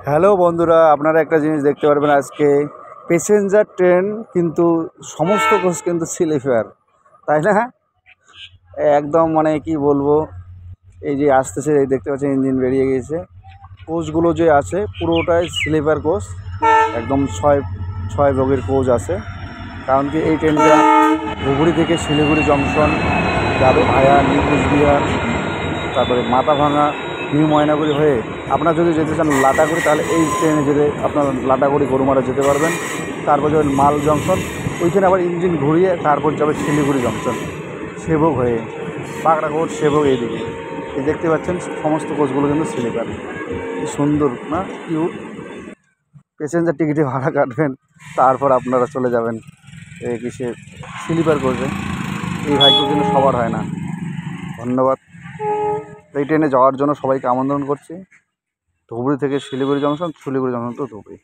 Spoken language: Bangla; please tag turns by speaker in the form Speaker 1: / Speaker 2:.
Speaker 1: হ্যালো বন্ধুরা, আপনারা একটা জিনিস দেখতে পারবেন আজকে প্যাসেঞ্জার ট্রেন কিন্তু সমস্ত কোচ কিন্তু স্লিপার, তাই না? একদম মানে কি বলবো, এই যে আসতেছে, এই দেখতে পাচ্ছেন ইঞ্জিন বেরিয়ে গিয়েছে। কোচগুলো যে আছে পুরোটাই স্লিপার কোচ, একদম ছয় ছয় বগির কোচ আছে। কারণ কি এই ট্রেনটা ধুবড়ি থেকে শিলিগুড়ি জংশন যাবে ভায়া নিউ কুচবিহার, তারপরে মাথাভাঙা, নিউ ময়নাগুড়ি হয়ে আপনার যদি যেতে চান লাটাগুড়ি, তাহলে এই ট্রেনে যেতে আপনার লাটাগুড়ি গরুমারা যেতে পারবেন। তারপর যাবেন মাল জংশন, ওইখানে আবার ইঞ্জিন ঘুরিয়ে তারপর যাবে শিলিগুড়ি জংশন, সেবক হয়ে পাকড়াকোট সেবক এইদিকে। এই দেখতে পাচ্ছেন সমস্ত কোচগুলো কিন্তু স্লিপার। কি সুন্দর না, কিউট। প্যাসেঞ্জার টিকিটে ভাড়া কাটবেন, তারপর আপনারা চলে যাবেন এই কিসে স্লিপার কোচে। এই ভাগ্য কিন্তু সবার হয় না। ধন্যবাদ। এই ট্রেনে যাওয়ার জন্য সবাইকে আমন্ত্রণ করছি। ধুবড়ি থেকে Siliguri junction, Siliguri junction to Dhubri.